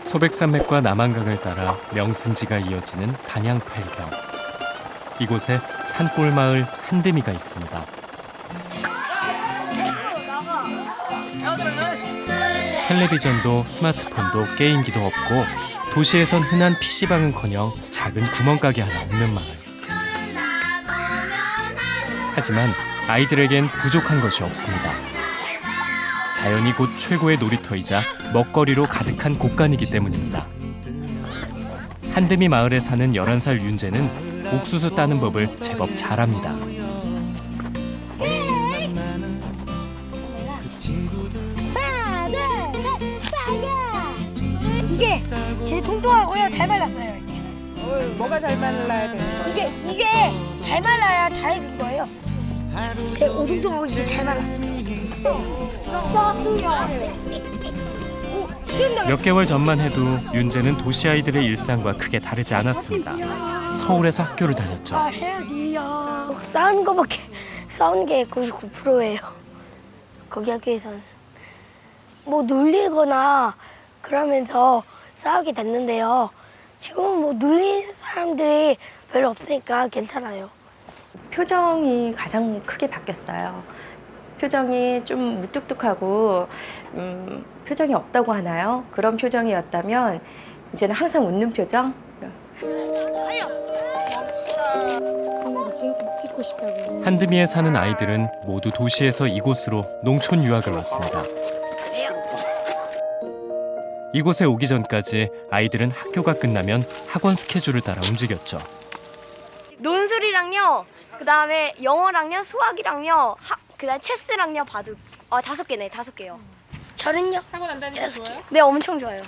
소백산맥과 남한강을 따라 명승지가 이어지는 단양팔경. 이곳에 산골마을 한드미가 있습니다. 텔레비전도 스마트폰도 게임기도 없고 도시에선 흔한 PC방은커녕 작은 구멍가게 하나 없는 마을. 하지만 아이들에겐 부족한 것이 없습니다. 자연이 곧 최고의 놀이터이자 먹거리로 가득한 곳간이기 때문입니다. 한드미 마을에 사는 11살 윤재는 옥수수 따는 법을 제법 잘합니다. 이게 제일 통통하고요. 잘 말랐어요. 이게. 뭐가 잘 말라야 되는 거야? 이게 잘 말라야 잘 익은 거예요. 되게 오동통하고 이게 잘 말랐어요. 몇 개월 전만 해도 윤재는 도시 아이들의 일상과 크게 다르지 않았습니다. 서울에서 학교를 다녔죠. 싸우는 게 99%예요. 거기 학교에서는 뭐 놀리거나 그러면서 싸우게 됐는데요. 지금은 뭐 놀리는 사람들이 별로 없으니까 괜찮아요. 표정이 가장 크게 바뀌었어요. 표정이 좀 무뚝뚝하고 표정이 없다고 하나요? 그런 표정이었다면 이제는 항상 웃는 표정. 찍고 싶다고. 한드미에 사는 아이들은 모두 도시에서 이곳으로 농촌 유학을 왔습니다. 이곳에 오기 전까지 아이들은 학교가 끝나면 학원 스케줄을 따라 움직였죠. 논술이랑요, 그다음에 영어랑요, 수학이랑요, 그다음 체스랑요, 바둑. 5개네, 5개요. 저는요? 학원 안 다니는 거 좋아요? 네, 엄청 좋아요.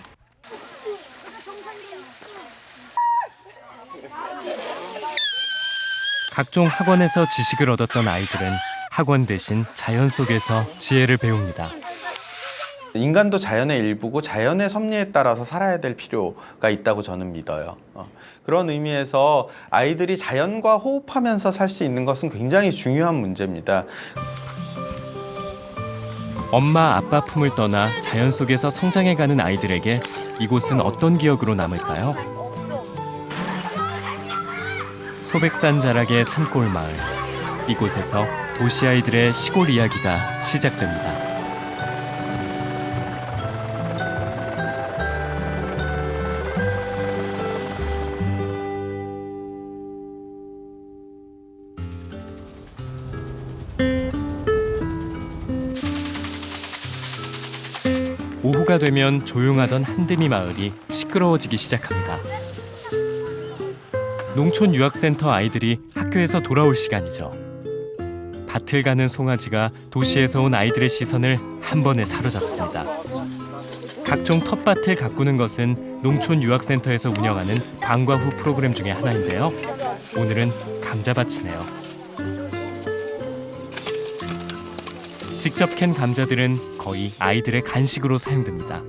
각종 학원에서 지식을 얻었던 아이들은 학원 대신 자연 속에서 지혜를 배웁니다. 인간도 자연의 일부고 자연의 섭리에 따라서 살아야 될 필요가 있다고 저는 믿어요. 그런 의미에서 아이들이 자연과 호흡하면서 살 수 있는 것은 굉장히 중요한 문제입니다. 엄마 아빠 품을 떠나 자연 속에서 성장해가는 아이들에게 이곳은 어떤 기억으로 남을까요? 소백산 자락의 산골 마을. 이곳에서 도시 아이들의 시골 이야기가 시작됩니다. 오후가 되면 조용하던 한드미 마을이 시끄러워지기 시작합니다. 농촌 유학센터 아이들이 학교에서 돌아올 시간이죠. 밭을 가는 송아지가 도시에서 온 아이들의 시선을 한 번에 사로잡습니다. 각종 텃밭을 가꾸는 것은 농촌 유학센터에서 운영하는 방과 후 프로그램 중에 하나인데요. 오늘은 감자밭이네요. 직접 캔 감자들은 거의 아이들의 간식으로 사용됩니다.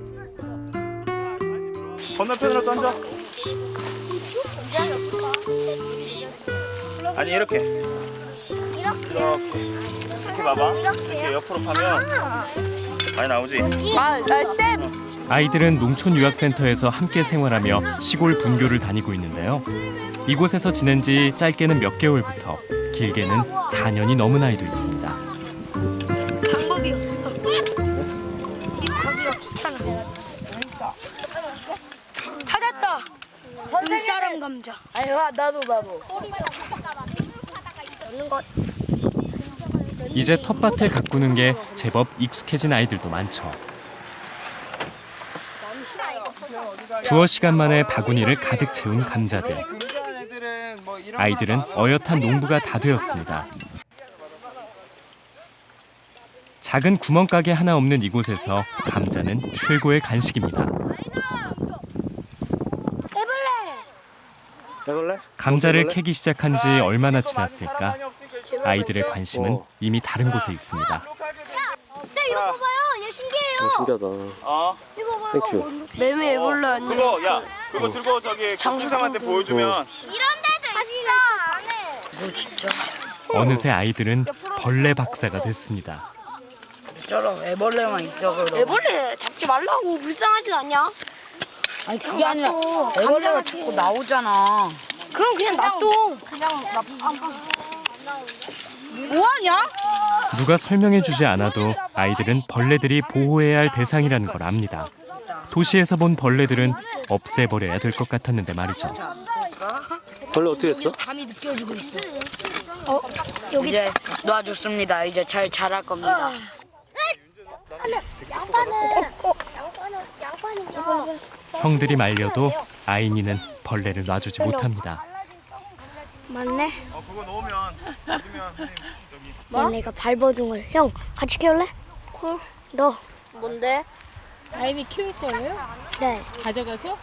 건너편으로 던져. 아니 이렇게. 이렇게 봐봐. 이렇게 옆으로 파면 많이 나오지. 아이들은 농촌 유학센터에서 함께 생활하며 시골 분교를 다니고 있는데요. 이곳에서 지낸 지 짧게는 몇 개월부터 길게는 4년이 넘은 아이도 있습니다. 방법이 없어. 지금 가기가 귀찮아. 찾았다. 눈사람 감자. 아니, 나도. 이제 텃밭을 가꾸는 게 제법 익숙해진 아이들도 많죠. 두어 시간 만에 바구니를 가득 채운 감자들. 아이들은 어엿한 농부가 다 되었습니다. 작은 구멍가게 하나 없는 이곳에서 감자는 최고의 간식입니다. 감자를 캐기 시작한 지 얼마나 지났을까? 아이들의 관심은 이미 다른 곳에 있습니다. 쌤, 이거 봐봐요. 얘 신기해요. 이거 봐요. 매매 애벌레 아니야? 그거 들고 저기 국장님한테 보여주면. 이런 데도 있어. 안에. 뭐 진짜? 어느새 아이들은 벌레 박사가 됐습니다. 저런 애벌레만 있죠. 애벌레 잡지 말라고. 불쌍하진 않냐? 아니 그게 아니라 애벌레가 자꾸 나오잖아. 그럼 그냥 놔둬. 뭐하냐? 누가 설명해주지 않아도 아이들은 벌레들이 보호해야 할 대상이라는 걸 압니다. 도시에서 본 벌레들은 없애버려야 될 것 같았는데 말이죠. 벌레 어떻게 했어? 감이 느껴지고 있어. 이제 놔줬습니다. 이제 잘 자랄 겁니다. 형들이 말려도 아인이는 벌레를 놔주지 못합니다. 맞네. 그거 넣으면 선생님 저기 얘네가 발버둥을. 형 같이 키울래? 콜. 너. 뭔데? 아이니 키울 거예요? 네. 가져가서?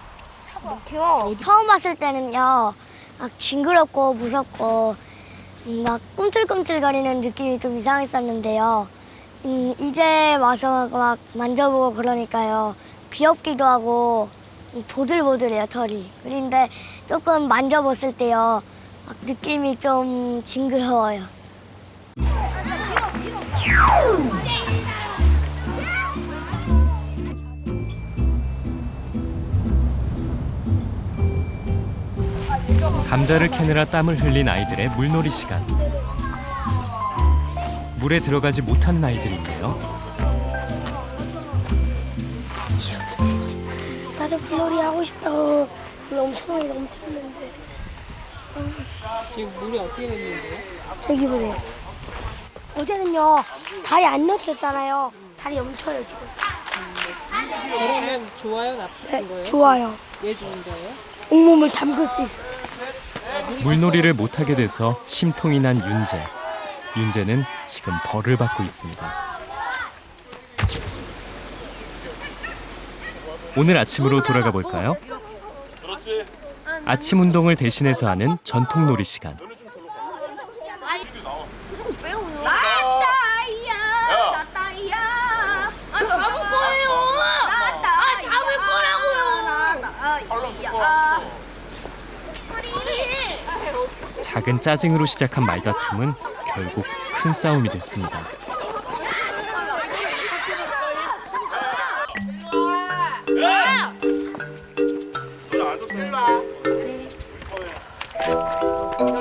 키워. 처음 왔을 때는요, 막 징그럽고 무섭고 막 꿈틀꿈틀거리는 느낌이 좀 이상했었는데요. 이제 와서 막 만져보고 그러니까요, 귀엽기도 하고 보들보들해요, 털이. 그런데 조금 만져봤을 때요, 막 느낌이 좀 징그러워요. 감자를 캐느라 땀을 흘린 아이들의 물놀이 시간. 물에 들어가지 못하는 아이들이 있네요. 나도 물놀이 하고 싶다고. 물 엄청나게 넘치는데. 지금 물이 어떻게 됐는데요? 저기 보세요. 어제는요, 다리 안 넘쳤잖아요. 다리 넘쳐요, 지금. 그러면 좋아요? 나쁜 거예요? 좋아요. 왜 좋은 거예요? 온몸을 담글 수 있어요. 물놀이를 못하게 돼서 심통이 난 윤재. 윤재는 지금 벌을 받고 있습니다. 오늘 아침으로 돌아가 볼까요? 아침 운동을 대신해서 하는 전통놀이 시간. 작은 짜증으로 시작한 말다툼은 결국 큰 싸움이 됐습니다.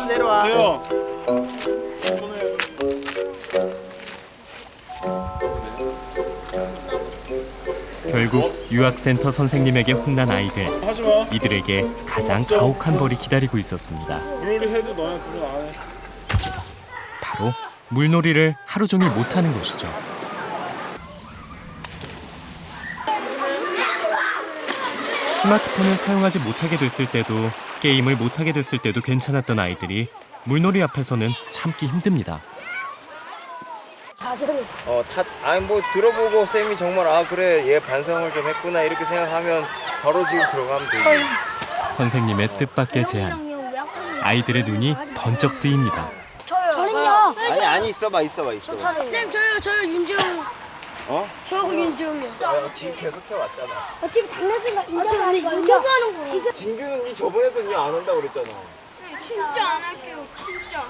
내려와. 결국 유학센터 선생님에게 혼난 아이들. 하지마. 이들에게 가장 가혹한 벌이 기다리고 있었습니다. 물놀이 해도 너네 둘은 안 해. 바로 물놀이를 하루 종일 못하는 것이죠. 스마트폰을 사용하지 못하게 됐을 때도, 게임을 못하게 됐을 때도 괜찮았던 아이들이 물놀이 앞에서는 참기 힘듭니다. 아니 뭐 들어보고 쌤이 정말 그래 얘 반성을 좀 했구나 이렇게 생각하면 바로 지금 들어가면 되지. 선생님의 뜻밖의 제안. 아이들의 눈이 번쩍 뜨입니다. 저는요. 아니 있어봐. 쌤 저요 윤재용. 어? 저하고 윤재용이요. 지금 계속 해왔잖아. 어차피 당뇨수가 인정하는 거예요. 인정하는 거. 지금 진규는 니 저번에도 니 안 온다고 그랬잖아. 진짜 안 할게요. 진짜.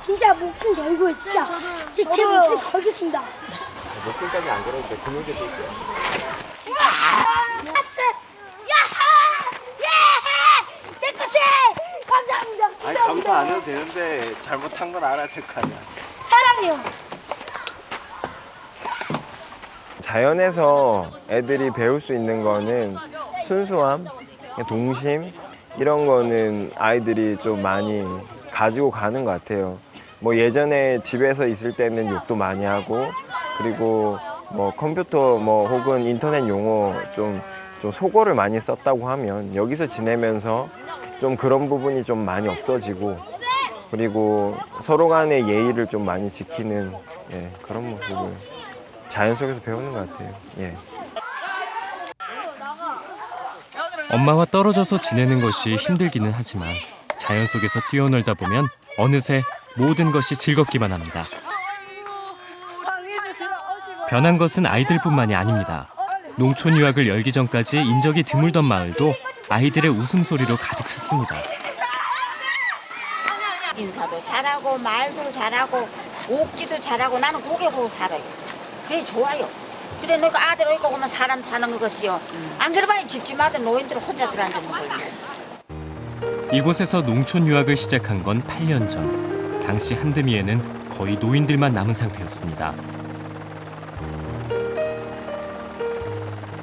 진짜 목숨 걸고요, 진짜. 제 목숨 걸겠습니다. 목숨까지 안 걸어도 돼. 그 문제 도 있어. 감사합니다. 아니 감사 안 해도 되는데 잘못한 건 알아야 될 거 아니야. 사랑해요. 자연에서 애들이 배울 수 있는 거는 순수함, 동심 이런 거는 아이들이 좀 많이 가지고 가는 것 같아요. 뭐 예전에 집에서 있을 때는 욕도 많이 하고 그리고 뭐 컴퓨터 뭐 혹은 인터넷 용어 좀 속어를 많이 썼다고 하면 여기서 지내면서 좀 그런 부분이 좀 많이 없어지고 그리고 서로 간의 예의를 좀 많이 지키는 그런 모습을 자연 속에서 배우는 것 같아요. 예. 엄마와 떨어져서 지내는 것이 힘들기는 하지만 자연 속에서 뛰어놀다 보면 어느새 모든 것이 즐겁기만 합니다. 변한 것은 아이들뿐만이 아닙니다. 농촌 유학을 열기 전까지 인적이 드물던 마을도 아이들의 웃음소리로 가득 찼습니다. 인사도 잘하고 말도 잘하고 웃기도 잘하고 나는 그게 보고 살아요. 그게 좋아요. 그래 너가 아들 오고 오면 사람 사는 거겠지요. 안 그래봐야 집집마다 노인들 혼자 들어앉는 거예요. 이곳에서 농촌 유학을 시작한 건 8년 전. 당시 한드미에는 거의 노인들만 남은 상태였습니다.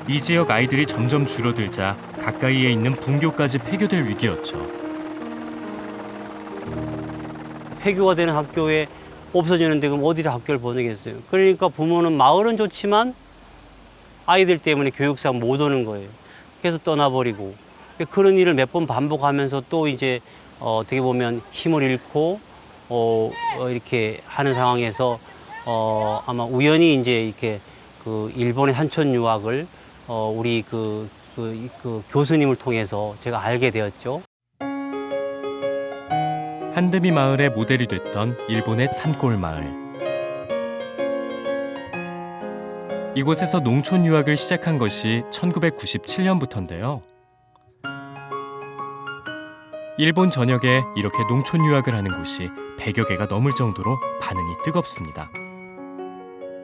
이 지역 아이들이 점점 줄어들자 가까이에 있는 분교까지 폐교될 위기였죠. 폐교가 되는 학교에 없어지는데 그럼 어디다 학교를 보내겠어요? 그러니까 부모는 마을은 좋지만 아이들 때문에 교육상 못 오는 거예요. 그래서 떠나버리고 그런 일을 몇 번 반복하면서 또 이제 어떻게 보면 힘을 잃고 이렇게 하는 상황에서 아마 우연히 이제 이렇게 그 일본의 산촌 유학을 우리 그 교수님을 통해서 제가 알게 되었죠. 한드미 마을의 모델이 됐던 일본의 산골 마을. 이곳에서 농촌 유학을 시작한 것이 1997년부터인데요. 일본 전역에 이렇게 농촌 유학을 하는 곳이 100여 개가 넘을 정도로 반응이 뜨겁습니다.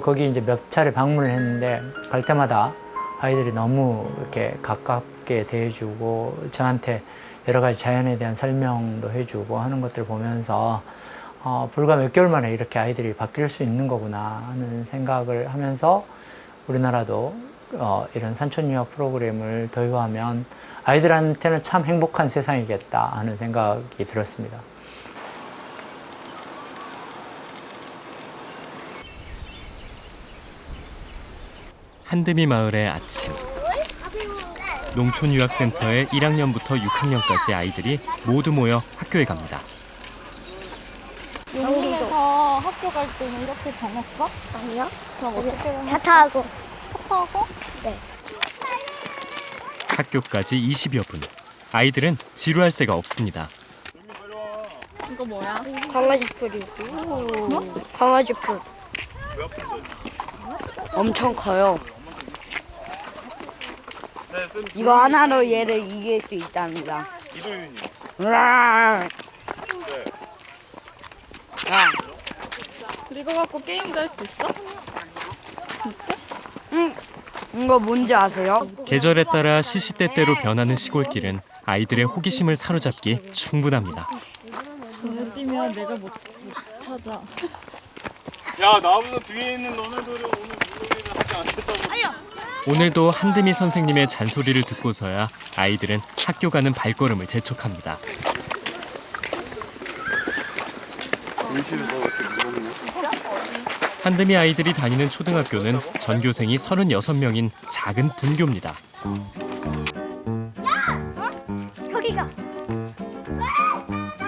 거기 이제 몇 차례 방문을 했는데 갈 때마다 아이들이 너무 이렇게 가깝게 대해주고 저한테 여러 가지 자연에 대한 설명도 해주고 하는 것들을 보면서 불과 몇 개월 만에 이렇게 아이들이 바뀔 수 있는 거구나 하는 생각을 하면서 우리나라도 이런 산촌유학 프로그램을 도입하면 아이들한테는 참 행복한 세상이겠다 하는 생각이 들었습니다. 한드미 마을의 아침. 농촌유학센터에 1학년부터 6학년까지 아이들이 모두 모여 학교에 갑니다. 여기에서 학교 갈 때는 이렇게 다녔어? 아니요. 그럼 어떻게 다녔어? 차 타고. 차 타고? 네. 학교까지 20여 분. 아이들은 지루할 새가 없습니다. 이거 뭐야? 강아지 풀이고. 뭐? 강아지 풀. 엄청 커요. 이거 하나로 얘를 이길 수 있답니다. 으아! 이거 갖고 게임도 할 수 있어? 이거 뭔지 아세요? 계절에 따라 시시때때로 변하는 시골길은 아이들의 호기심을 사로잡기 충분합니다. 늦으면 내가 못 찾아. 야, 나보다 뒤에 있는 너네들은 오늘 물놀이를 하지 않겠다고. 오늘도 한드미 선생님의 잔소리를 듣고서야 아이들은 학교 가는 발걸음을 재촉합니다. 한드미 아이들이 다니는 초등학교는 전교생이 36명인 작은 분교입니다. 거기가.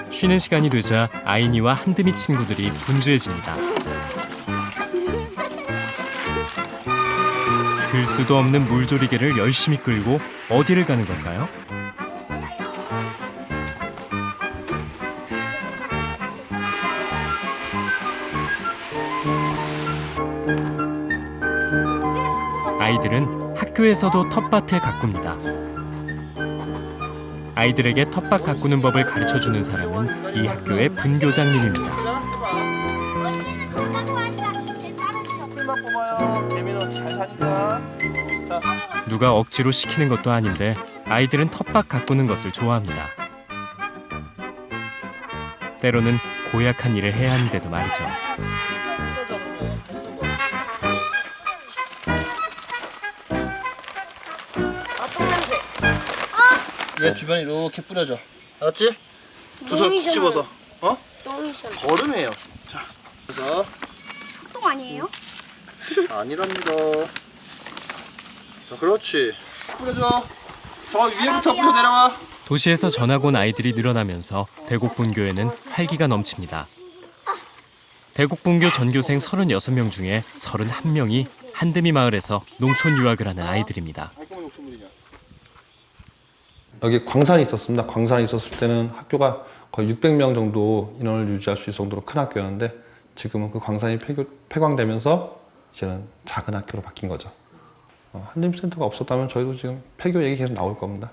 쉬는 시간이 되자 아이니와 한드미 친구들이 분주해집니다. 들 수도 없는 물조리개를 열심히 끌고 어디를 가는 걸까요? 아이들은 학교에서도 텃밭을 가꿉니다. 아이들에게 텃밭 가꾸는 법을 가르쳐주는 사람은 이 학교의 분교장님입니다. 누가 억지로 시키는 것도 아닌데 아이들은 텃밭 가꾸는 것을 좋아합니다. 때로는 고약한 일을 해야 하는데도 말이죠. 얘 주변에 이렇게 뿌려줘. 알았지? 주워 집어서. 어? 거름이에요. 자, 그래서 똥 아니에요? 아니랍니다. 자, 그렇지. 뿌려줘. 저 위에부터 뿌려 내려와. 도시에서 전학 온 아이들이 늘어나면서 대곡분교에는 활기가 넘칩니다. 대곡분교 전교생 36명 중에 31명이 한드미 마을에서 농촌 유학을 하는 아이들입니다. 여기 광산이 있었습니다. 광산이 있었을 때는 학교가 거의 600명 정도 인원을 유지할 수 있을 정도로 큰 학교였는데 지금은 그 광산이 폐광되면서 이제는 작은 학교로 바뀐 거죠. 한드미 센터가 없었다면 저희도 지금 폐교 얘기 계속 나올 겁니다.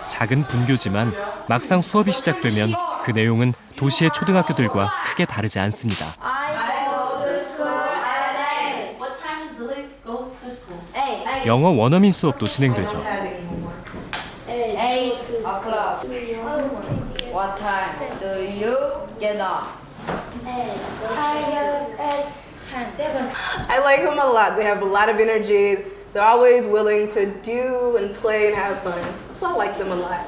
작은 분교지만 막상 수업이 시작되면 그 내용은 도시의 초등학교들과 크게 다르지 않습니다. 영어 원어민 수업도 진행되죠. What time do you get up? I like them a lot. They have a lot of energy. They're always willing to do and play and have fun. So I like them a lot.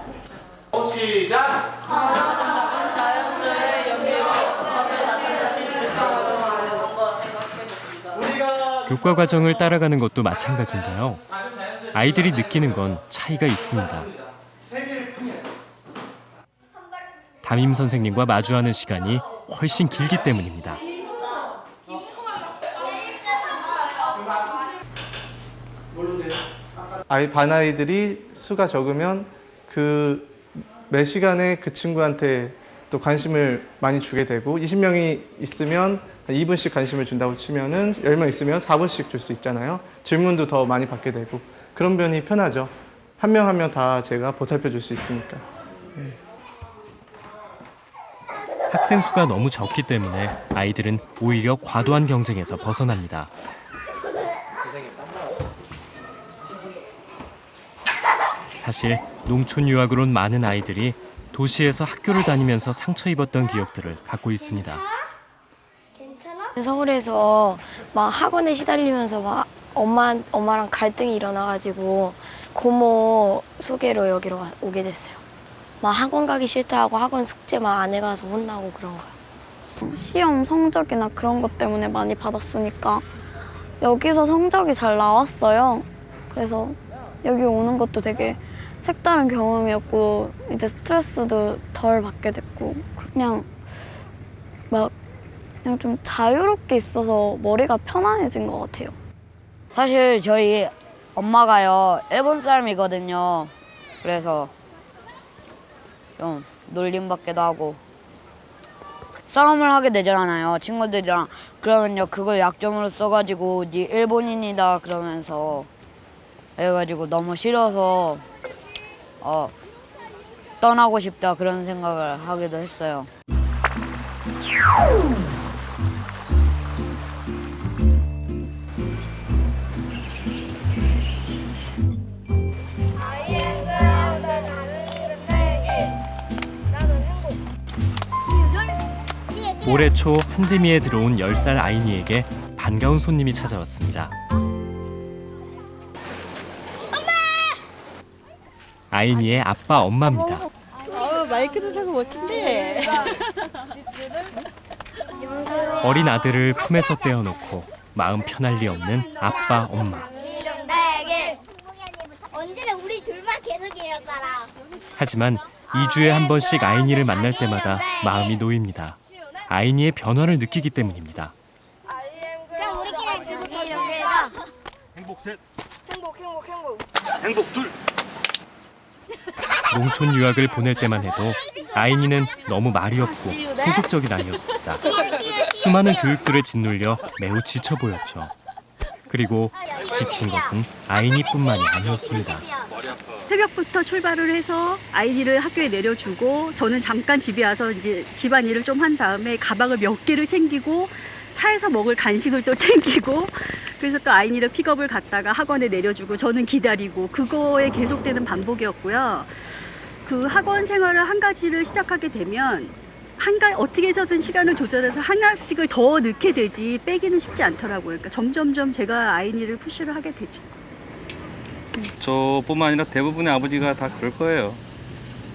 시작! 교과 과정을 따라가는 것도 마찬가지인데요. 아이들이 느끼는 건 차이가 있습니다. 담임 선생님과 마주하는 시간이 훨씬 길기 때문입니다. 반 아이들이 수가 적으면 그 매 시간에 그 친구한테 또 관심을 많이 주게 되고 20명이 있으면 2분씩 관심을 준다고 치면은 10명 있으면 4분씩 줄 수 있잖아요. 질문도 더 많이 받게 되고 그런 면이 편하죠. 한 명 한 명 다 제가 보살펴 줄 수 있으니까. 학생 수가 너무 적기 때문에 아이들은 오히려 과도한 경쟁에서 벗어납니다. 사실 농촌 유학을 온 많은 아이들이 도시에서 학교를 다니면서 상처 입었던 기억들을 갖고 있습니다. 서울에서 막 학원에 시달리면서 막 엄마랑 갈등이 일어나가지고 고모 소개로 여기로 오게 됐어요. 막 학원 가기 싫다 하고 학원 숙제 막 안 해가서 혼나고 그런 거예요. 시험 성적이나 그런 것 때문에 많이 받았으니까 여기서 성적이 잘 나왔어요. 그래서 여기 오는 것도 되게 색다른 경험이었고 이제 스트레스도 덜 받게 됐고 그냥 좀 자유롭게 있어서 머리가 편안해진 것 같아요. 사실 저희 엄마가요 일본 사람이거든요. 그래서 좀 놀림받기도 하고 싸움을 하게 되잖아요 친구들이랑. 그러면요 그걸 약점으로 써가지고 네 일본인이다 그러면서 그래가지고 너무 싫어서 떠나고 싶다 그런 생각을 하기도 했어요. 올해 초 한디미에 들어온 10살 아이니에게 반가운 손님이 찾아왔습니다. 아이니의 아빠 엄마입니다. 마이크도 차고 멋진데. 어린 아들을 품에서 떼어놓고 마음 편할 리 없는 아빠 엄마. 언제나 우리 둘만 계속 이랬잖아. 하지만 2주에 한 번씩 아이니를 만날 때마다 마음이 놓입니다. 아이니의 변화를 느끼기 때문입니다. 그럼 우리끼리 지금부터 해봐. 행복 셋. 행복. 행복 둘. 농촌 유학을 보낼 때만 해도 아이니는 너무 말이 없고 소극적인 아이였습니다. 수많은 교육들에 짓눌려 매우 지쳐 보였죠. 그리고 지친 것은 아이니뿐만이 아니었습니다. 새벽부터 출발을 해서 아이니를 학교에 내려주고 저는 잠깐 집에 와서 이제 집안일을 좀 한 다음에 가방을 몇 개를 챙기고 차에서 먹을 간식을 또 챙기고 그래서 또 아이니를 픽업을 갔다가 학원에 내려주고 저는 기다리고 그거에 계속되는 반복이었고요. 그 학원 생활을 한 가지를 시작하게 되면 어떻게 해서든 시간을 조절해서 하나씩을 더 넣게 되지 빼기는 쉽지 않더라고요. 그러니까 점점점 제가 아이니를 푸시를 하게 되죠. 저뿐만 아니라 대부분의 아버지가 다 그럴 거예요.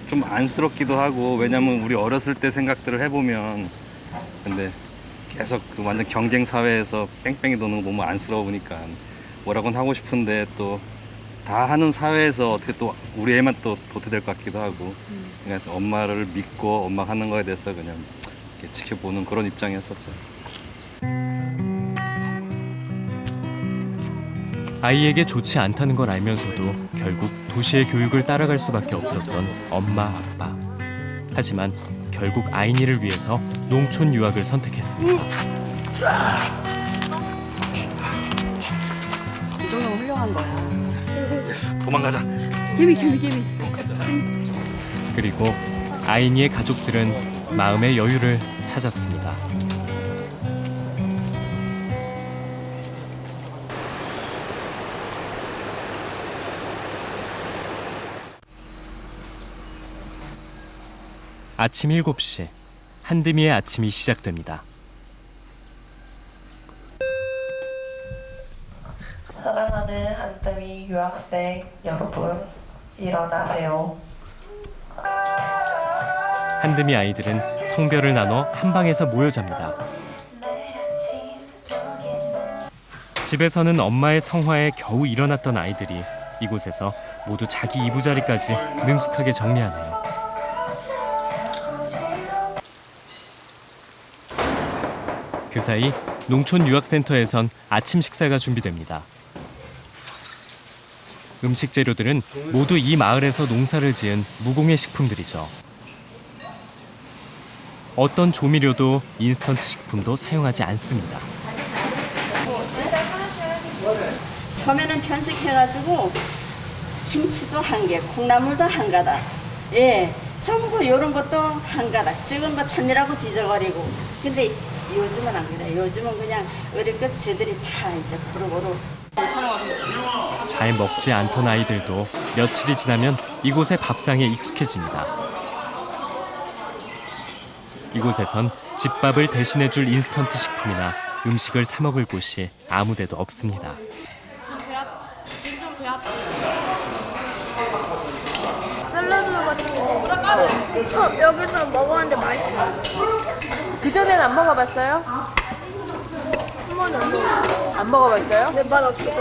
좀 안쓰럽기도 하고 왜냐면 우리 어렸을 때 생각들을 해보면 근데 계속 그 완전 경쟁 사회에서 뺑뺑이 도는 거 보면 안쓰러우니까 뭐라고는 하고 싶은데 또 다 하는 사회에서 어떻게 또 우리 애만 또 도태될 것 같기도 하고 그러니까 엄마를 믿고 엄마 하는 거에 대해서 그냥 이렇게 지켜보는 그런 입장이었었죠. 아이에게 좋지 않다는 걸 알면서도 결국 도시의 교육을 따라갈 수밖에 없었던 엄마, 아빠. 하지만 결국 아이니를 위해서 농촌 유학을 선택했습니다. 이 정도면 훌륭한 거야. 도망가자. 개미. 그리고 아이니의 가족들은 마음의 여유를 찾았습니다. 아침 7시, 한드미의 아침이 시작됩니다. 사랑하는 한드미 유학생 여러분, 일어나세요. 한드미 아이들은 성별을 나눠 한 방에서 모여 잡니다. 집에서는 엄마의 성화에 겨우 일어났던 아이들이 이곳에서 모두 자기 이부자리까지 능숙하게 정리하네요. 그 사이 농촌 유학센터에선 아침 식사가 준비됩니다. 음식 재료들은 모두 이 마을에서 농사를 지은 무공해 식품들이죠. 어떤 조미료도 인스턴트 식품도 사용하지 않습니다. 처음에는 편식해가지고 김치도 한 개, 콩나물도 한 가닥, 예, 전부 이런 것도 한 가닥, 적은 거 찾느라고 뒤져버리고. 근데 요즘은 안 그래. 요즘은 그냥 어릴 쟤들이 다 이제 고루고루. 잘 먹지 않던 아이들도 며칠이 지나면 이곳의 밥상에 익숙해집니다. 이곳에선 집밥을 대신해줄 인스턴트 식품이나 음식을 사 먹을 곳이 아무데도 없습니다. 샐러드 같은 거 여기서 먹었는데 맛있어요. 그전에는 안 먹어봤어요? 한 번도 안 먹었어요. 안 먹어봤어요? 네, 맛 없어요.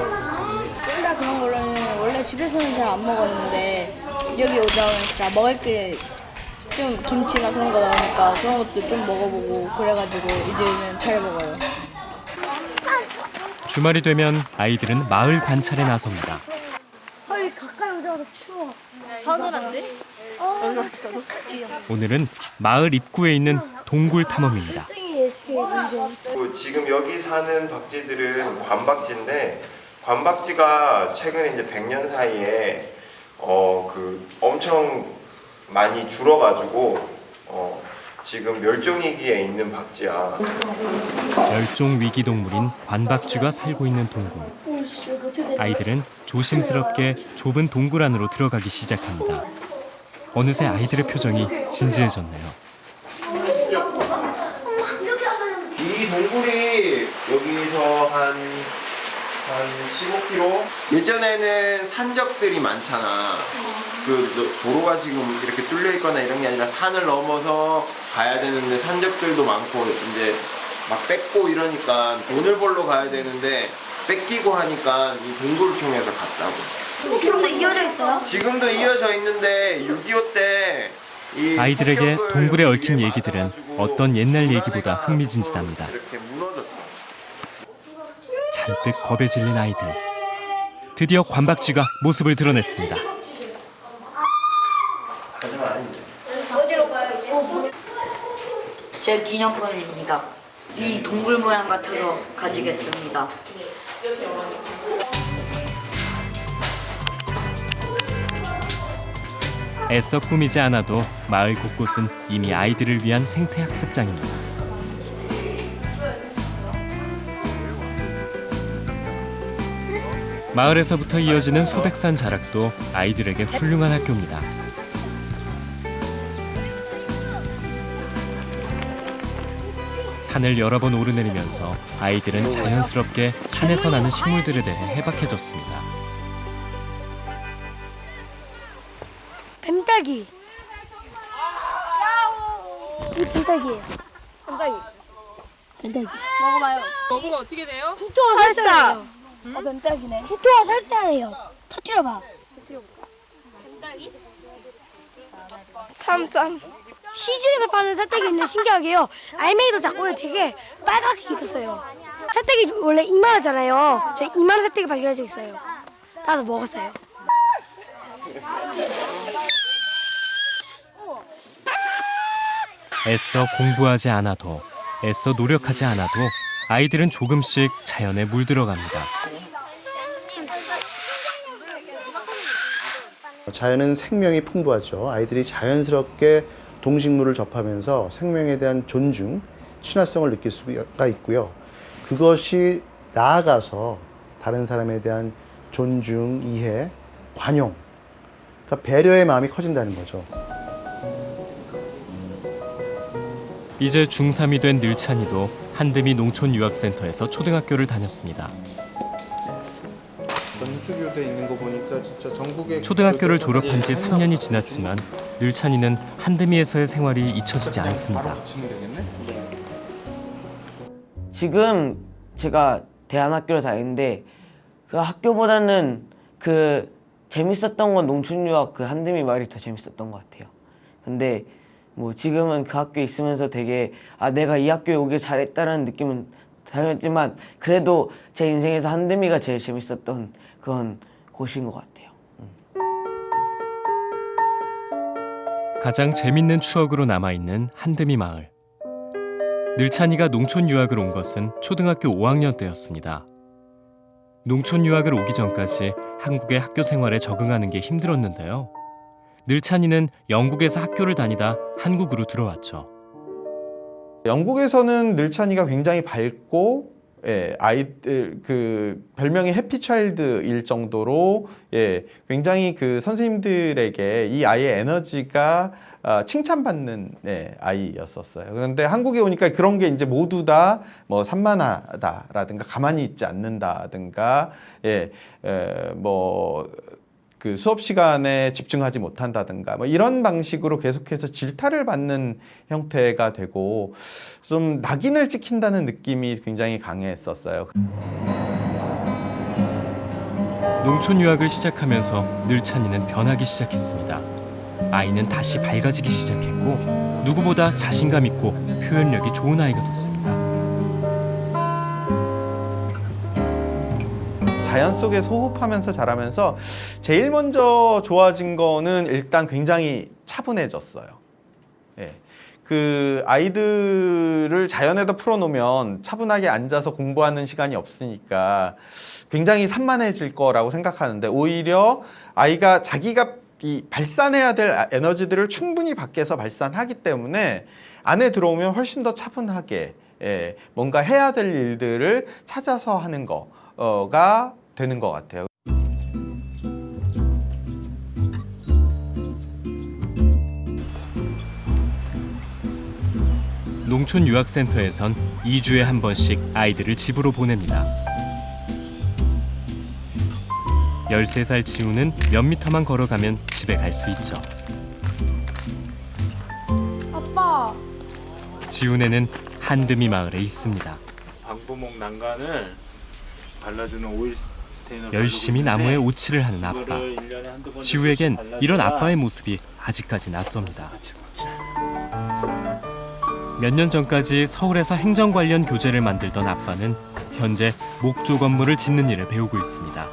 콜라 그런 거는 원래 집에서는 잘 안 먹었는데 여기 오다 보니까 먹을 게 좀 김치나 그런 거 나오니까 그런 것도 좀 먹어보고 그래가지고 이제는 잘 먹어요. 주말이 되면 아이들은 마을 관찰에 나섭니다. 빨리 가까이 오자마자 추워. 서늘한데? 오늘은 마을 입구에 있는 동굴 탐험입니다. 지금 여기 사는 박쥐들은 관박쥐인데 관박쥐가 최근에 이제 100년 사이에 엄청 많이 줄어가지고 지금 멸종 위기에 있는 박쥐야. 멸종 위기 동물인 관박쥐가 살고 있는 동굴. 아이들은 조심스럽게 좁은 동굴 안으로 들어가기 시작합니다. 어느새 아이들의 표정이 진지해졌네요. 이 동굴이 여기서 한 15km? 예전에는 산적들이 많잖아. 도로가 지금 이렇게 뚫려 있거나 이런 게 아니라 산을 넘어서 가야 되는데 산적들도 많고 이제 막 뺏고 이러니까 돈을 벌러 가야 되는데 뺏기고 하니까 이 동굴을 통해서 갔다고. 지금도 이어져 있어요? 지금도 이어져 있는데 6.25 때 아이들에게 동굴에 얽힌 얘기들은 어떤 옛날 얘기보다 흥미진진합니다. 이렇게 무너졌어. 잔뜩 겁에 질린 아이들. 드디어 관박쥐가 모습을 드러냈습니다. 하지만 아닌데. 어디로 가요? 제 기념품입니다. 이 동굴 모양 같아서 가지겠습니다. 애써 꾸미지 않아도 마을 곳곳은 이미 아이들을 위한 생태 학습장입니다. 마을에서부터 이어지는 소백산 자락도 아이들에게 훌륭한 학교입니다. 산을 여러 번 오르내리면서 아이들은 자연스럽게 산에서 나는 식물들에 대해 해박해졌습니다. 뱀딸기. 이 뱀딸기예요. 뱀딸기. 뱀딸기. 먹어봐요. 먹으면 어떻게 돼요? 국토가 살살해요. 뱀딸기네. 국토가 살살해요. 터뜨려봐. 뱀딸기? 쌈. 시중에서 파는 살떼기는 신기하게요. 알맹이도 작고 되게 빨갛게 익었어요. 살떼기 원래 이만하잖아요. 제가 이만한 살떼기 발견한 적 있어요. 나도 먹었어요. 애써 공부하지 않아도, 애써 노력하지 않아도 아이들은 조금씩 자연에 물들어갑니다. 자연은 생명이 풍부하죠. 아이들이 자연스럽게 동식물을 접하면서 생명에 대한 존중, 친화성을 느낄 수가 있고요. 그것이 나아가서 다른 사람에 대한 존중, 이해, 관용, 그러니까 배려의 마음이 커진다는 거죠. 이제 중3이 된 늘찬이도 한드미 농촌유학센터에서 초등학교를 다녔습니다. 전주교대 있는 거 보니까 진짜 전국에 초등학교를 졸업한 지 3년이 지났지만 늘찬이는 한드미에서의 생활이 잊혀지지 않습니다. 지금 제가 대안학교를 다니는데 그 학교보다는 그 재밌었던 건 농촌유학 그 한드미 마을이 더 재밌었던 것 같아요. 근데 뭐 지금은 그 학교에 있으면서 되게 내가 이 학교에 오길 잘했다는 느낌은 당연했지만 그래도 제 인생에서 한드미가 제일 재밌었던 그런 곳인 것 같아요. 가장 재밌는 추억으로 남아있는 한드미 마을. 늘찬이가 농촌 유학을 온 것은 초등학교 5학년 때였습니다. 농촌 유학을 오기 전까지 한국의 학교 생활에 적응하는 게 힘들었는데요. 늘찬이는 영국에서 학교를 다니다 한국으로 들어왔죠. 영국에서는 늘찬이가 굉장히 밝고 아이들 그 별명이 해피차일드일 정도로 굉장히 그 선생님들에게 이 아이의 에너지가 칭찬받는 아이였었어요. 그런데 한국에 오니까 그런 게 이제 모두 다 뭐 산만하다라든가 가만히 있지 않는다든가 뭐 그 수업 시간에 집중하지 못한다든가 뭐 이런 방식으로 계속해서 질타를 받는 형태가 되고 좀 낙인을 찍힌다는 느낌이 굉장히 강했었어요. 농촌 유학을 시작하면서 늘찬이는 변하기 시작했습니다. 아이는 다시 밝아지기 시작했고 누구보다 자신감 있고 표현력이 좋은 아이가 됐습니다. 자연 속에서 호흡하면서 자라면서 제일 먼저 좋아진 거는 일단 굉장히 차분해졌어요. 그 아이들을 자연에다 풀어놓으면 차분하게 앉아서 공부하는 시간이 없으니까 굉장히 산만해질 거라고 생각하는데 오히려 아이가 자기가 이 발산해야 될 에너지들을 충분히 밖에서 발산하기 때문에 안에 들어오면 훨씬 더 차분하게 뭔가 해야 될 일들을 찾아서 하는 거가 되는 것 같아요. 농촌 유학센터에선 2주에 한 번씩 아이들을 집으로 보냅니다. 13살 지우는 몇 미터만 걸어가면 집에 갈 수 있죠. 아빠. 지우네는 한드미 마을에 있습니다. 방부목 난간을 발라주는 오일 스테인을 열심히 나무에 오칠을 하는 아빠. 지우에겐 이런 아빠의 모습이 아직까지 낯섭니다. 몇 년 전까지 서울에서 행정 관련 교재를 만들던 아빠는 현재 목조 건물을 짓는 일을 배우고 있습니다.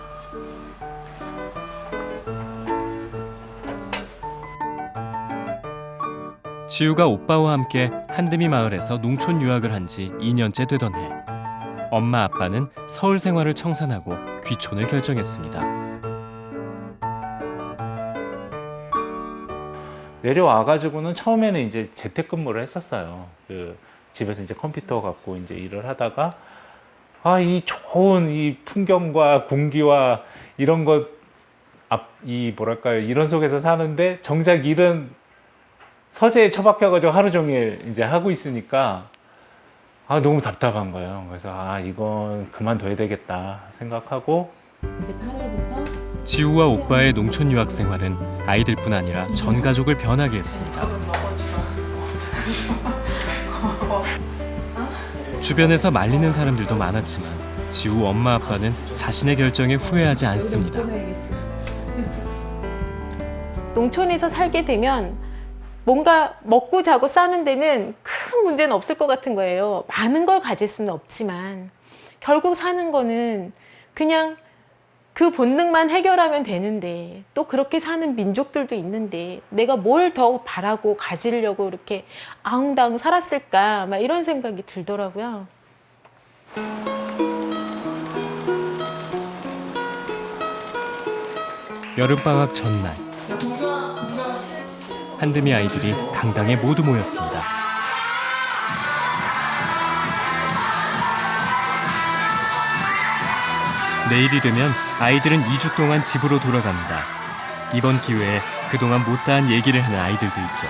지우가 오빠와 함께 한드미 마을에서 농촌 유학을 한 지 2년째 되던 해, 엄마 아빠는 서울 생활을 청산하고 귀촌을 결정했습니다. 내려와가지고는 처음에는 이제 재택근무를 했었어요. 그 집에서 이제 컴퓨터 갖고 이제 일을 하다가 이 좋은 이 풍경과 공기와 이런 것 뭐랄까요, 이런 속에서 사는데 정작 일은 서재에 처박혀가지고 하루 종일 이제 하고 있으니까 너무 답답한 거예요. 그래서 이건 그만둬야 되겠다 생각하고 이제 8월부터 지우와 오빠의 농촌 유학 생활은 아이들뿐 아니라 전 가족을 변하게 했습니다. 주변에서 말리는 사람들도 많았지만 지우 엄마 아빠는 자신의 결정에 후회하지 않습니다. 농촌에서 살게 되면 뭔가 먹고 자고 싸는 데는 큰 문제는 없을 것 같은 거예요. 많은 걸 가질 수는 없지만 결국 사는 거는 그냥 그 본능만 해결하면 되는데 또 그렇게 사는 민족들도 있는데 내가 뭘 더 바라고 가지려고 이렇게 아웅다웅 살았을까 막 이런 생각이 들더라고요. 여름방학 전날 한드미 아이들이 강당에 모두 모였습니다. 내일이 되면 아이들은 2주 동안 집으로 돌아갑니다. 이번 기회에 그동안 못다한 얘기를 하는 아이들도 있죠.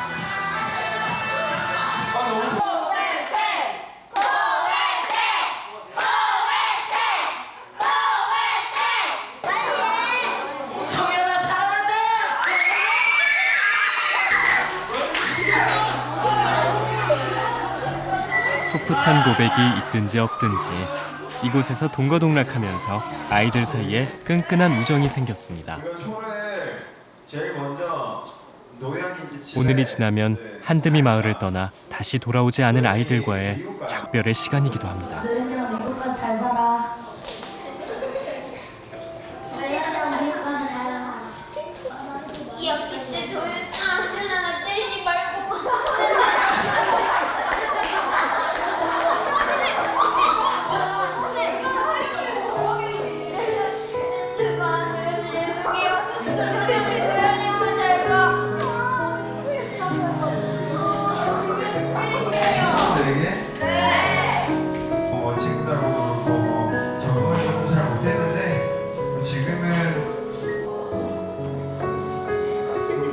풋풋한 고백이 있든지 없든지 이곳에서 동거동락하면서 아이들 사이에 끈끈한 우정이 생겼습니다. 오늘이 지나면 한드미 마을을 떠나 다시 돌아오지 않을 아이들과의 작별의 시간이기도 합니다. 미국까지 잘 살아. 이 학기 때 도윤아 때리지 말고. 친구들하고도 그렇고 적응을 좀 잘 못했는데 지금은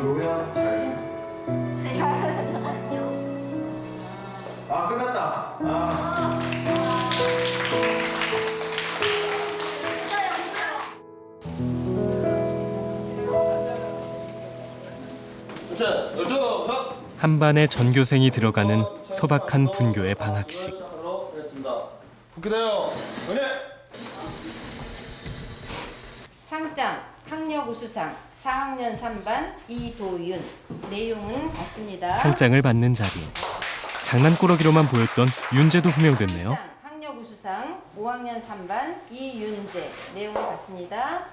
노현 잘. 아 끝났다. 한반의 전교생이 들어가는 소박한 분교의 방학식. 상장 학력 우수상 4학년 3반 이도윤. 내용은 같습니다. 상장을 받는 자리. 장난꾸러기로만 보였던 윤재도 호명됐네요. 학력 우수상 5학년 3반 이윤재. 내용은 같습니다.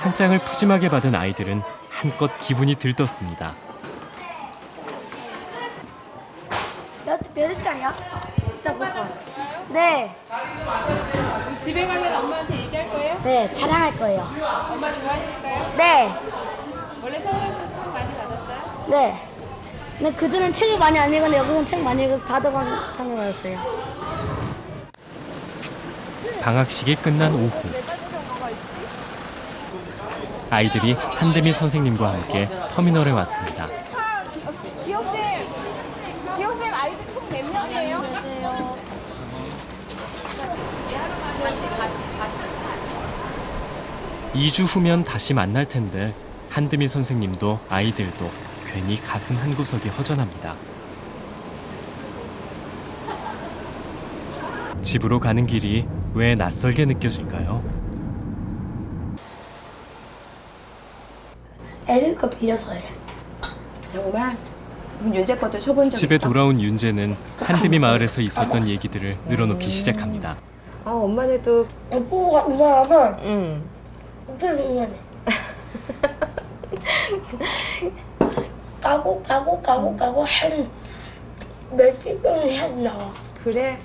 상장을 푸짐하게 받은 아이들은 한껏 기분이 들떴습니다. 몇 회짜리야? 이따 볼까? 네. 집에 가면 엄마한테 얘기할 거예요? 네, 자랑할 거예요. 엄마 좋아하실까요? 네. 원래 서울에서 수업 많이 받았어요? 네. 근데 그들은 책을 많이 안 읽었는데 여기서는 책 많이 읽어서 다도관 상을 받았어요. 방학식이 끝난 오후. 아이들이 한드미 선생님과 함께 터미널에 왔습니다. 기억쌤 아이들 총 몇 명이에요? 2주 후면 다시 만날 텐데 한드미 선생님도 아이들도 괜히 가슴 한구석이 허전합니다. 집으로 가는 길이 왜 낯설게 느껴질까요? 애들 거 빌려서 해. 정말? 윤재 것도 쳐본 적 집에 있어? 돌아온 윤재는 한드미 마을에서 있었던 얘기들을 늘어놓기 시작합니다. 엄마네도 뽀뽀가 이만하면 엄청 중요해. 까고 한 몇십 병이 해서 나와. 그래?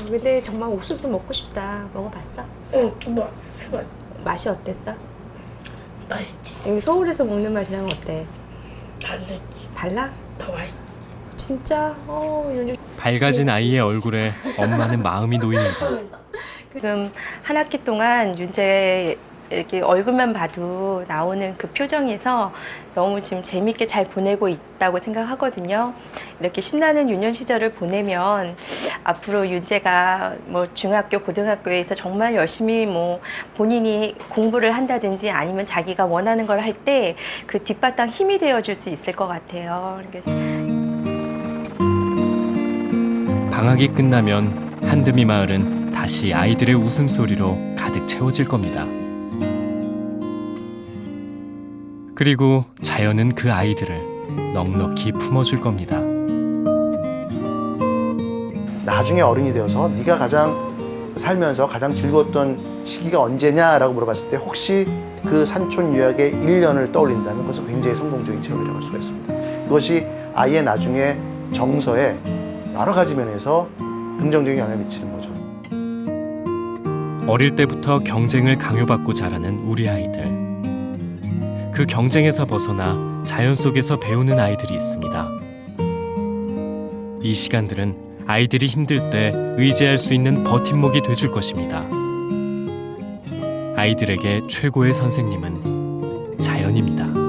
근데 정말 옥수수 먹고 싶다. 먹어봤어? 응, 2번, 3번. 맛이 어땠어? 맛있지. 여기 서울에서 먹는 맛이랑 어때? 다르지. 달라? 더 맛있지. 진짜? 요즘 밝아진 아이의 얼굴에 엄마는 마음이 놓입니다. 지금 한 학기 동안 윤재 이렇게 얼굴만 봐도 나오는 그 표정에서 너무 지금 재밌게 잘 보내고 있다고 생각하거든요. 이렇게 신나는 유년 시절을 보내면 앞으로 윤재가 뭐 중학교, 고등학교에서 정말 열심히 뭐 본인이 공부를 한다든지 아니면 자기가 원하는 걸 할 때 그 뒷바탕 힘이 되어줄 수 있을 것 같아요. 방학이 끝나면 한드미 마을은 다시 아이들의 웃음소리로 가득 채워질 겁니다. 그리고 자연은 그 아이들을 넉넉히 품어줄 겁니다. 나중에 어른이 되어서 네가 가장 살면서 가장 즐거웠던 시기가 언제냐라고 물어봤을 때 혹시 그 산촌 유학의 1년을 떠올린다면 그것은 굉장히 성공적인 체험이라고 할 수가 있습니다. 그것이 아이의 나중에 정서에 여러 가지 면에서 긍정적인 영향을 미치는 거죠. 어릴 때부터 경쟁을 강요받고 자라는 우리 아이들. 그 경쟁에서 벗어나 자연 속에서 배우는 아이들이 있습니다. 이 시간들은 아이들이 힘들 때 의지할 수 있는 버팀목이 돼줄 것입니다. 아이들에게 최고의 선생님은 자연입니다.